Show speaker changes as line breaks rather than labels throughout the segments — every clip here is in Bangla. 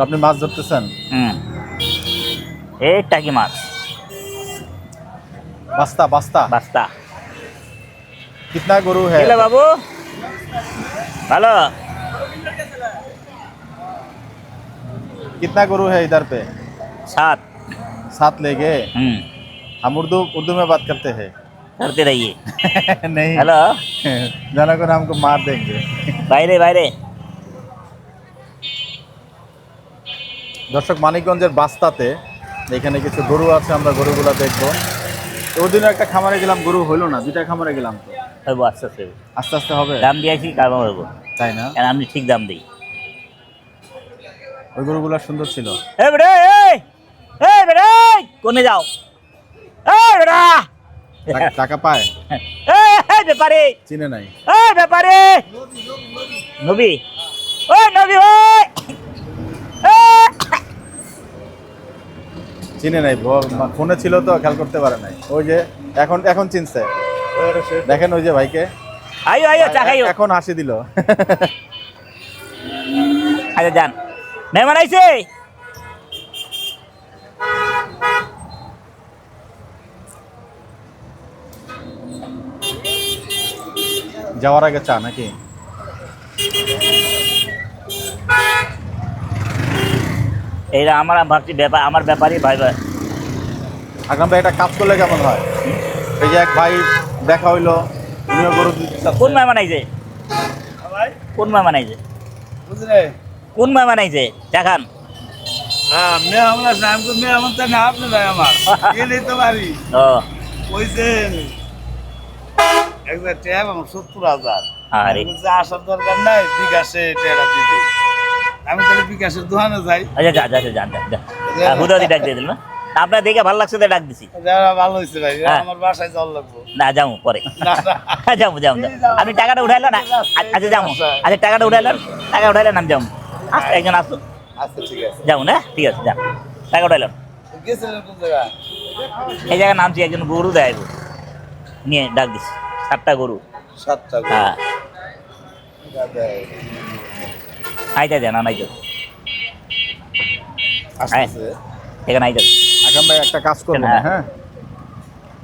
আপনি মাছ ধরতেছেন?
এই টাকি মাছ,
বাস্তা বাস্তা।
বাস্তা।
कितना गुरु है?
এলে বাবু ভালো।
कितना गुरु है इधर पे?
7।
7 ले गए।
হুম,
हम उर्दू उर्दू में बात करते हैं।
করতে রহিए।
नहीं,
হ্যালো,
जनक हमको मार देंगे।
বাইরে বাইরে।
দর্শক, মানিকগঞ্জের বাস্তাতে এখানে কিছু গরু আছে, আমরা গরুগুলো দেখবো। ওই দিনও একটা খামারে গেলাম, গরু হইলো না, 2টা খামারে গেলাম তো।
হইব আস্তে আস্তে হইব।
আস্তে আস্তে হবে,
দাম দিয়েছি কারণ হইব,
তাই না?
কারণ আমি ঠিক দাম দিই।
ওই গরুগুলো সুন্দর ছিল।
এ বেড়ে, এই বেড়ে, কোনে যাও? এই বেড়া,
টাকা পায়?
এই ব্যাপারে,
চিনে নাই।
এই ব্যাপারে, নবী, ওই নবী, ওই
চিনে নাই, ফোনে ছিল তো খেয়াল করতে পারে নাই। ওই যে এখন এখন চিনছে, দেখেন ওই যে ভাইকে।
আইও আইও, চা খাইও।
এখন হাসি দিল।
আচ্ছা যান, মেহমান আইছে।
যাওয়ার আগে চা নাকি?
এইটা আমার ভাবছি ব্যাপার, আমার ব্যাপারই ভাই ভাই।
আকরাম ভাই, একটা কাজ করলে কেমন হয়? এই যে এক ভাই দেখা হইলো, উনিও গরু দিতে চাচ্ছে।
কোন মেহমান আইছে? কোন মেহমান আইছে?
বুঝলে?
কোন মেহমান আইছে? দেখান।
হ্যাঁ, মেহমান আছে, আমি তো মেহমান তাই না, আপনি ভাই আমার গেলেই তো পারি।
ও
ওইছে একবার ট্যাব আমার 70,000।
আরে,
আমি বলছি, আসার দরকার নাই, বিকাশে টেরা দিতে। আমি তাহলে বিকাশের দোকানে যাই।
আচ্ছা যা যা যান যান। হুদাদি ডাক দিয়ে দিল না, আপনার দেখে ভালো লাগছে তো ডাক দিছি।
যারা ভালো হয়েছে ভাই,
হ্যাঁ।
আমার বাসায় যাওয়ার লাগবো।
না যাবো পরে।
না, না।
যাবো যাবো যাবো। আপনি টাকাটা উঠাইলেন না? আচ্ছা যাবো। আচ্ছা টাকাটা উঠাইলেন, টাকা উঠাইলেন আমি যাবো। একজন আসুন,
আচ্ছা ঠিক আছে।
যাবো না? ঠিক আছে যান, টাকা উঠাইলেন।
গেছিলেন কোন জায়গা?
এই জায়গায় নামছি, একজন গরু দেয় নিয়ে ডাক দিছি। 7টা গরু।
7টা
হ্যাঁ, আইতা দেন, আনাইতে
আসতেছে।
এখানে আইতে।
আকরাম ভাই, একটা কাজ করবো না,
হ্যাঁ।
হ্যাঁ?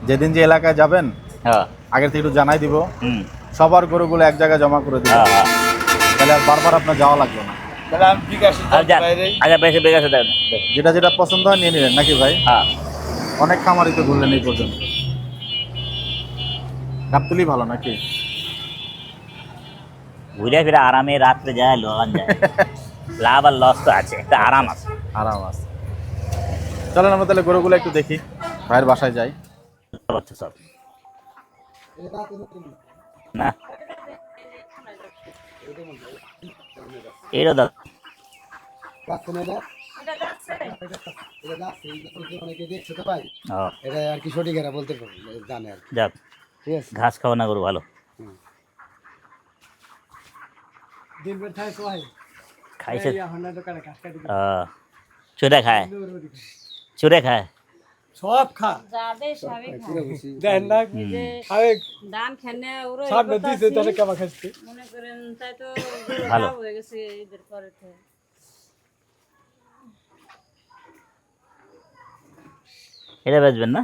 যেদিন যে এলাকায় যাবেন
হ্যাঁ,
আগের থেকে একটু জানাই দিব।
হুম,
সবার গরুগুলো এক জায়গায় জমা করে দিব,
হ্যাঁ হ্যাঁ।
তাহলে আর বারবার আপনার যাওয়া লাগবে না।
তাহলে আমি বিকাশে
আর যান,
বাইরে।
আচ্ছা বেশি বেশি দেন।
যেটা যেটা পছন্দ হয় নিয়ে নিলেন নাকি ভাই?
হ্যাঁ,
অনেক খামারই তো ঘুরলেন এই পর্যন্ত। গাবতলি ভালো নাকি?
ঘুরে ফিরে আরামে রাত্রে যায়, লোহান যায়। লাভ আর লস তো আছে, একটা আরাম আছে।
আরাম আছে। চলেন আমরা তাহলে গরুগুলো একটু দেখি, ভাইয়ের বাসায় যাই।
হচ্ছে সব না, এইটা দাদা ও,
এটা আর কি সঠিক এরা বলতে জানে আর কি।
যাক,
ঠিক আছে।
ঘাস খাওয়া না গরু ভালো। খাইছে, চুরে খায়, চুরে খায়।
সব খা
যাদের সবই খায়।
দেন না খাবে
ধান খেনে ওরা
সামনে দিছে তাহলে কেমন খাচ্ছে।
মনে করেন তাই তো গরু
ভালো।
লাভ হয়ে গেছে ঈদের পরে থেকে।
এটা বেচবেন না?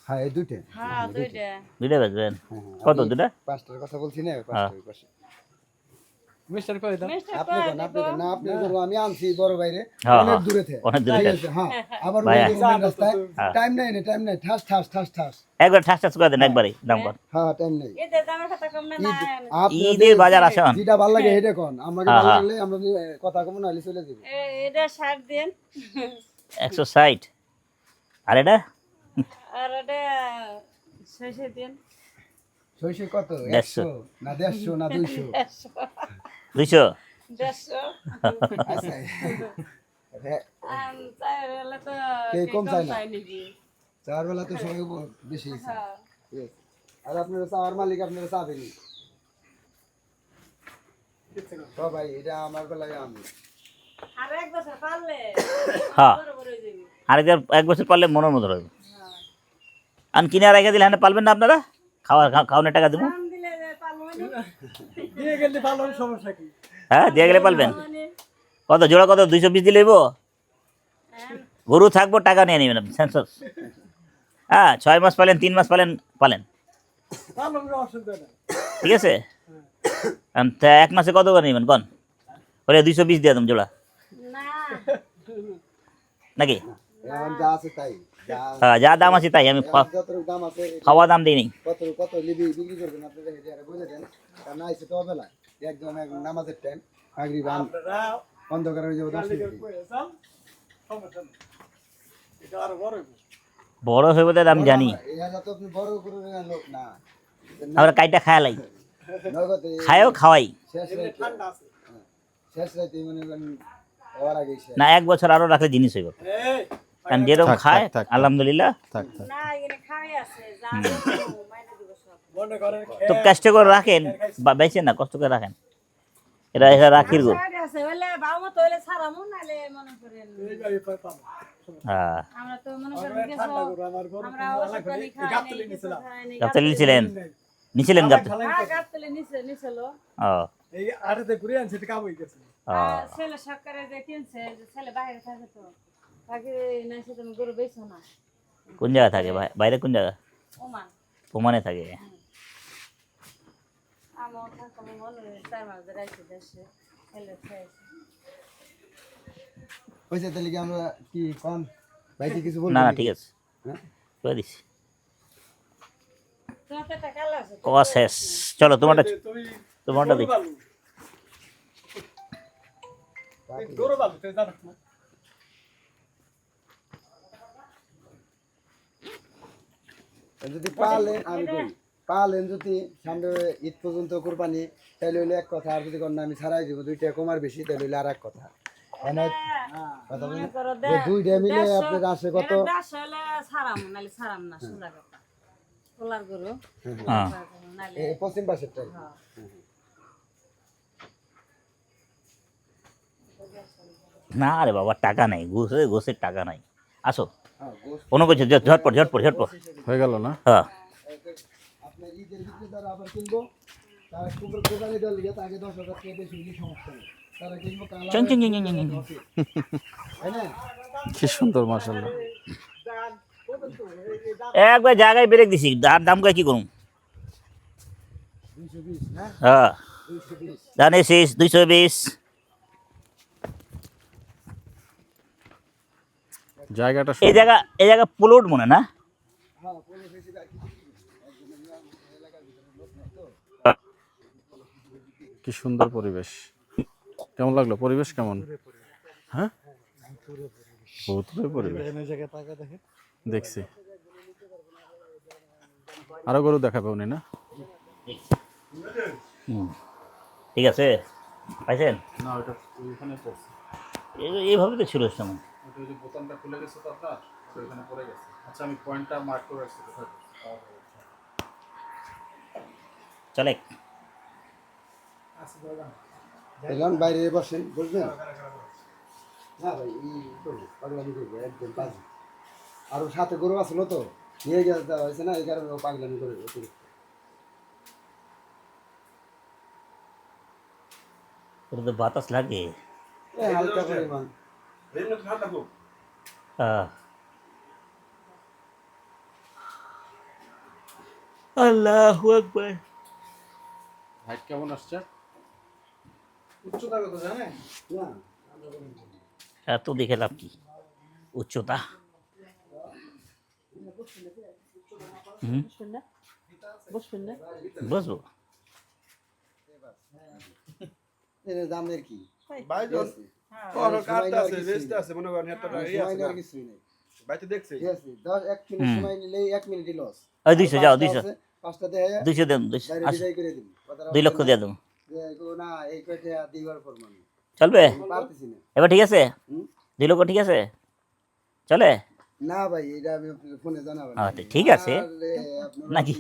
হ্যাঁ এই দুইটা
হ্যাঁ দুইটা।
দুইটা বেচবেন? কত দুটা?
পাঁচটার কথা বলছি না,
হ্যাঁ।
পাঁচটার পাশে মিস্টার কই দাও
মিষ্টি
আপনি
করে
কোন আপনি
দেবো।
কোন না আপনি করো আমি আনছি বড় বাইরে
হ্যাঁ,
অনেক
হ্যাঁ,
দূরে থেকে
অনেক দূরে
ঠিক
থেকে।
আছে, হ্যাঁ আবার
ভাইয়া।
ওই দিকে রাস্তায়
হ্যাঁ।
টাইম নাই ঠাস ঠাস ঠাস ঠাস
একবার ঠাস ঠাস করে দেন, একবারই দাম কর।
হ্যাঁ টাইম নাই
ঈদের দামের কথা কম না না।
আপনি
ঈদের বাজার আসেন।
যেটা ভালো লাগে সেটা কোন আমাকে
হ্যাঁ,
ভালো
হ্যাঁ।
লাগলে আমরা কথা কম না হলে চলে যাব।
এটা 60 দিন
160। আর এটা
আর এটা 60 দিন।
সইসে কত
150
100 না 150 না 200
200।
150
আচ্ছা হ্যাঁ,
তাই হলে তো
কে কম চায় না?
চাই নাকি?
চার বেলা তো সবাই বেশি আছে।
হ্যাঁ।
ঠিক আছে। আর আপনারা চাওয়ার মালিক আপনারা চাবেনি সবাই, এটা আমার বেলায় আমি
আর এক বছর পারলে
হ্যাঁ,
বড় বড় হয়ে যাবে।
আরেকবার 1 বছর পারলে মনের মতো হবে। আন কিনে রেখে দিলে হ্যাঁ পালবেন না আপনারা? খাওয়ানোর টাকা দেবো।
দাম দিলে যে পারবো না।
দিয়ে গেলে ভালো সমস্যা কি?
হ্যাঁ, দিয়ে গেলে পালবেন।
মানে
কত জোড়া কত 220 দিলে হইব? গরু থাকবো টাকা নিয়ে নেবেন আপনি সেন্সর। হ্যাঁ 6 মাস পালেন 3 মাস পালেন পালেন, ঠিক আছে। তা 1 মাসে কত করে নেবেন কোন? ওরে 220 দিয়ে দাম জোড়া
না
নাকি?
এখন যা আছে তাই, যা
হ্যাঁ যা দাম আছে তাই, আমি
এখন যতটুকু দাম আছে
খাওয়া দাম দিই নেই।
কত লিবি বিক্রি করবেন আপনারা এটা আরে বলে দেন। তা না এসে তো হবে না, একদম নামাজের টাইম মাগরিব অন্ধকার হয়ে যাবে 10 মিনিট।
বড় হইব তো দাম জানি,
এটা তো আপনি বড় করে লোক না,
আমরা কাইটা খায়ালাই
নগদে
খায়ও খাওয়াই
শেষ রাইতে শেষ রাইতে মনে করেন হওয়ার আগে শেষ।
না, 1 বছর আরো রাখলে জিনিস হইব। কারণ যেরকম
থাক,
খায়
থাক, থাক।
আলহামদুলিল্লাহ।
থাক থাক।
না এখানে খাওয়াই আছে যা দেবো, মাইনে দিব সব।
তো কষ্ট করে রাখেন বা বেচেন না, কষ্ট করে রাখেন, এটা এটা রাখির গো।
সাইডে আছে বলে বাবা মতো হইলে ছাড়ামু নালে মনে করেন
হ্যাঁ
আমরা তো মনে করেন গেছো আমরা ওষুধ পানি খাই নাই কিছু খাই নাই।
গাবতলি নিছিলেন নিছিলেন গাবতলি?
হ্যাঁ গাবতলি নিছিল।
ও
এই আড়াতে ঘুরে আনছে এটা কাম হয়ে গেছে।
আর ছেলে সরকারে যে কিনছে যে ছেলে বাইরে থাকে তো বাকি নাই সে তুমি গরু বেচো না।
কোন জায়গা থাকে বাইরে? কোন জায়গা?
ওমান
ওমানে থাকে।
আমার থাকতো মনে হয় 4 মাস ধরে আইছে দেশে ছেলে খাইছে।
হইছে তাহলে কি আমরা কি কোন ভাইকে কিছু
না
বলবো?
না ঠিক আছে,
হ্যাঁ?
করে দিছি।
তোমার তো টাকা লাগছে।
ক শেষ, চলো তোমারটা
তুমি
তোমারটা দেখি।
গরু বালু তুই জানো না।
যদি পালেন আমি কই পালেন যদি সামনে ঈদ পর্যন্ত কুরবানি তাহলে হইলে এক কথা, আর যদি কোন আমি ছাড়াই দিব 2 টাকা কম আর বেশি তাহলে হইলে আর এক কথা। এনে কথা বলেন
মনে করো
যে 2টা মিলে আপনার আসে কত?
10 হলে ছাড়াম নালে ছাড়াম না সোজা কথা। পোলার গরু
হ্যাঁ
নালে
এই পশ্চিম পাশেরটাই।
হ্যাঁ।
না রে বাবা, টাকা নাই, গোসের টাকা নাই। আসো
হ্যাঁ গোশ
কোনো কিছু ঝটপট ঝটপট ঝটপট।
হয়ে গেল না?
হ্যাঁ
আপনার ঈদের ভিতরে তারা আবার কিনবো, তারা কুরবানি দেওয়ার লিগে তাকে 10,000 টাকা বেশি হইলে সমস্যা নেই, তারা কিনবো কালা
চং চং চং চং চং।
তাই না?
কি সুন্দর মাশাআল্লাহ।
একবার জায়গায় ব্রেক দিছি, আর দাম কয় কি করুন?
220 না
হ্যাঁ
220
জানিস 220।
জায়গাটা
এই জায়গা প্লট মনে না?
হ্যাঁ পরে বেশি রাখি।
কি সুন্দর পরিবেশ। কেমন লাগলো পরিবেশ? কেমন? হ্যাঁ ভূতুরে পরিবেশ দেখছি। আরো গরু দেখাবে উনি না?
ঠিক আছে পাইছেন?
না ওটা ওইখানে পড়ছে,
এইভাবে তো ছিল সময়।
ওটা ওই যে বোতামটা খুলে গেছে তো আপনার, তো ওইখানে পড়ে গেছে। আচ্ছা আমি পয়েন্টটা মার্ক করে রাখছি কোথায়।
চলে
এলাম বাইরে বসেন বুঝলেন না ভাই এই তো পাগলামি করবো একদম বাজে। আর ওর সাথে গরু আসলো তো নিয়ে গেছে দেওয়া হয়েছে না, এই কারণে ও পাগলামি করে অতিরিক্ত।
ওটা তো বাতাস লাগে।
এই হালকা পরিমাণ
হ্যাঁ আল্লাহু আকবার।
হাইট কেমন আসছে?
উচ্চতা কত জানেন?
না
এত দেখে লাভ কি? উচ্চতা বসবো।
এর দামের কি
ভাইজন
কোনো
কাটতে আছে রেস্ট আছে মনে করেন এতটা এই আছে না
কিছুই নেই।
ভাই তো দেখছি
ঠিক আছে 1 মিনিট সময় নিলেই 1 মিনিটই লস।
ওই 200 যাও 200
5টা দেয়
200 দেন,
বাইরে
200
বিদায় করে দিন।
2 লক্ষ দিয়ে দেবো,
যে গো না এই কয়টা দিবার পর মানে
চলবে?
পারতেছি না।
এবার ঠিক আছে?
হুম?
2 লক্ষ ঠিক আছে চলে
না ভাই এটা আমি আপনাকে ফোনে জানাবো না।
আচ্ছা, ঠিক আছে।
আরে, আপনার
নাকি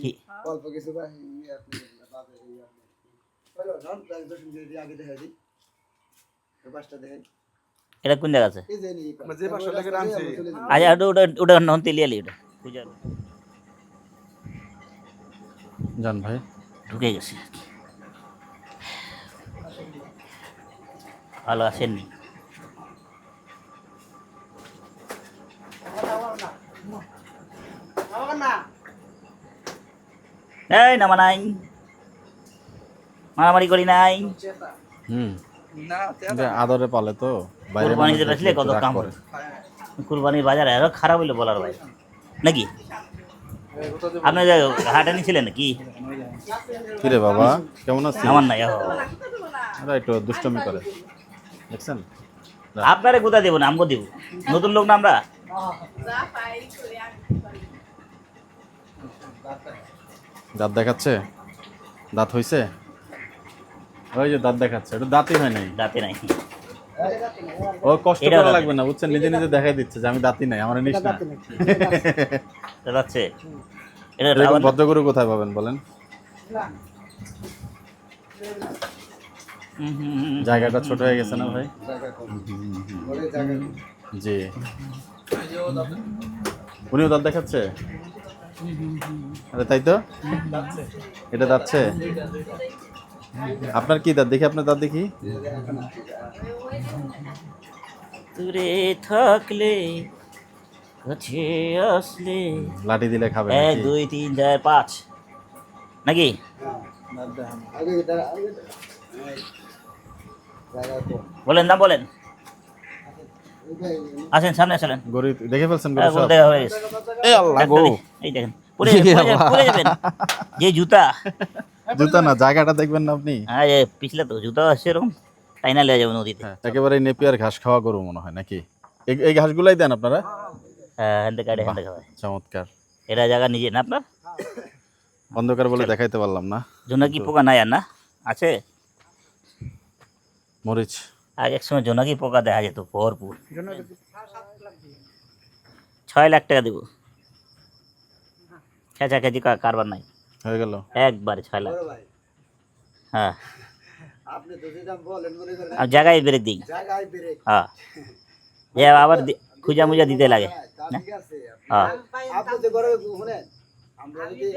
অল্প কিছু ভাই আপনি বাপে হলো নন ট্রানজাকশন যদি আগে দেখাই দিই তো 5টা দেখাই
এটা কোন জায়গা আছে?
এই যে নি
আমরা যে 500 টাকা আনছি।
আচ্ছা ওটা নন তেলিয়ালি ওটা পূজা
জান ভাই
ঢুকে গেছে। ভালো আসেননি? এই নামা নাই, মারামারি করি নাই।
হুম এটা আদরে পালে তো বাইরে
কুরবানিতে
মানুষ
বেচলে
দেখলে
কত
রাগ
কাম
করে।
হবে। কুরবানির বাজার আরো খারাপ হইলে বলার বাইরে নাকি? আপনি যে হাটে নিছিলেন কি?
কি রে বাবা কেমন আছিস?
আমার নাই
এরা একটু দুষ্টমি করে দেখছেন।
আপনারে কোথা দেবো না আমগো দিব, নতুন লোক না আমরা।
দাঁত দেখাচ্ছে, দাঁত হইছে, ওই যে দাঁত দেখাচ্ছে, এটা দাঁতই হয় নাই।
দাঁতে নাই।
ও কষ্ট
এটাও
করা
দাঁতে
লাগবে না বুঝছেন, নিজে নিজে দেখাই দিচ্ছে যে আমি দাঁতই নাই, আমার নিস না।
এটা যাচ্ছে। এটা
এরকম
আবার-
ভদ্রগুরু কোথায় পাবেন বলেন?
হুম, হুম, হুম।
জায়গাটা ছোট হয়ে গেছে না ভাই?
জায়গা কম ঘরে জায়গা কম।
জি উনিও দাঁত দেখাচ্ছে। আরে তাই তো, এটা যাচ্ছে। আপনার কি দাঁত দেখি, আপনার দাঁত দেখি।
দূরে থাকলে কাছে আসলে
লাঠি দিলে খাবে
1
নাকি?
2 3 4 5 নাকি?
আগে জায়গা কম।
বলেন না বলেন,
এই ভাই,
আসেন সামনে আসেন।
গরু দেখে ফেলছেন গরু
হ্যাঁ, গরু
সব?
দেখা হয়ে গেছে।
এ আল্লাহ গো,
এই দেখেন পরে পরে যাবেন যে জুতা।
জুতা না, জায়গাটা দেখবেন না আপনি।
হ্যাঁ এই পিছলে তো জুতা আছে এরকম টাইনা লিয়ে যাবে নদীতে।
একেবারে নেপিয়ার ঘাস খাওয়া গরু মনে হয় নাকি? এই ঘাসগুলাই দেন আপনারা?
হ্যাঁ হ্যান্ডে কাটে হ্যান্ডে খাওয়ায়।
চমৎকার।
এরা জায়গা নিজে না আপনার?
অন্ধকার বলে দেখাইতে পারলাম না।
জোনাকি পোকা নাই আর না? আছে
মরিচ
আগে এক সময় জোনাকি পোকা দেখা যেত ভরপুর। 6 লাখ টাকা দেবো, খেঁচাখেঁচি কারবার নাই,
হয়ে গেল।
একবারে 6 লাখ।
বড় ভাই,
হ্যাঁ
আপনি তো যেটা বলেন মনে করেন
আর জায়গায় ব্রেক দিই।
জায়গায় ব্রেক।
হ্যাঁ যে আবার খুঁজা মুজা দিতে লাগে
তা
না?
ঠিক আছে।
হ্যাঁ
আপনি তো ঘরে শুনেন, আমরা যদি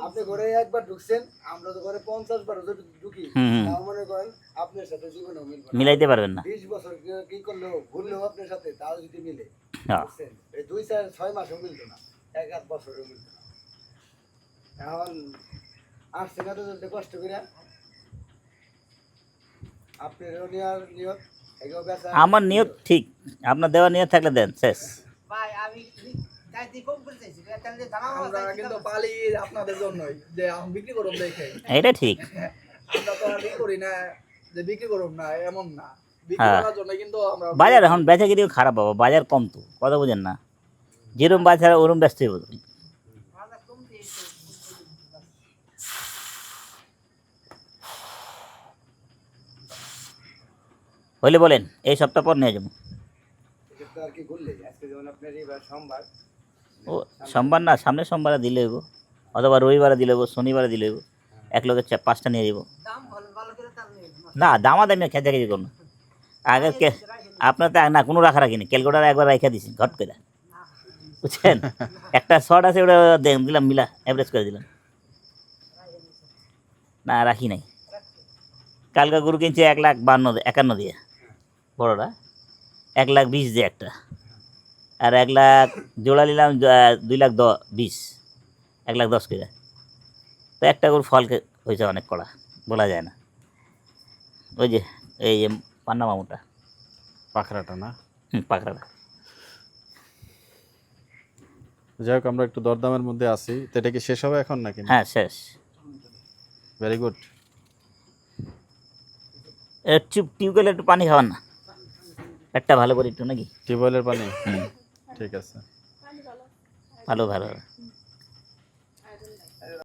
আপনি ঘরে একবার ঢুকছেন, আমরা তো ঘরে 50 বার যদি ঢুকি,
হুম, হুম।
তাও মনে করেন আপনার সাথে জীবনেও মিলবে না।
মিলাইতে পারবেন না।
20 বছর কি করলেও ঘুরলেও আপনার সাথে তাও যদি মিলে,
হ্যাঁ
বুঝছেন? এই 2-4-6 মাসও মিলতো না, 1-8 বছরও মিলতো না। এখন আসছে না তো যদি কষ্ট করে আপনারও নেওয়ার নিয়ত, এগো বেচা।
আমার নিয়ত ঠিক, আপনার দেওয়ার নিয়ত থাকলে দেন শেষ।
আমরা কিন্তু পালি আপনাদের জন্যই, যে আমি বিক্রি করব দেখে।
এটা ঠিক।
আমরা তো আর ই করি না যে বিক্রি করব না, এমন না। বিক্রি
হ্যাঁ।
করার জন্য কিন্তু আমরা
বাজার এখন বেচা কিনিও খারাপ বাবা, বাজার কম তো, কথা বুঝেন না? যেরকম বাজার ওরম ব্যস্ত হইব। হইলে বলেন এই সপ্তাহ পর নিয়ে যাবো।
এটা আর কি ঘুরলে আজকে যেমন আপনার এবার সোমবার,
ও সোমবার না, সামনের সোমবারে দিলে হইব, অথবা রবিবারে দিলে হইব, শনিবারে দিলে হইব। এক লোকের 5টা নিয়ে যাব না, দামাদামি খেঁচাখেঁচি করুন আগে আপনার তো না কোনো রাখা রাখিনি, ক্যালকুলেটার একবার রেখে দিছি ঘট করে, বুঝছেন? একটা শর্ট আছে ওটা দিলাম, মিলা অ্যাভারেজ করে দিলাম, না রাখি নাই। কালকা গরু কিনছে 1,52,51 দিয়ে বড়টা, 1,20,000 দিয়ে একটা, আর 1,00,000 জোড়া নিলাম 2,20,000, 1,10,000 করে। তো একটা গরু ফল হয়েছে অনেক কড়া, বলা যায় না। ওই যে এই যে পান্না মামুটা,
পাখরাটা না?
পাকড়াটা।
যাই হোক আমরা একটু দরদামের মধ্যে আছি, তো এটা কি শেষ হবে এখন নাকি?
হ্যাঁ শেষ।
Very good.
টিউবওয়েলে একটু পানি খাওয়ান না একটা ভালো করে একটু নাকি?
টিউবওয়েলের পানি? ঠিক আছে।
ভালো ভালো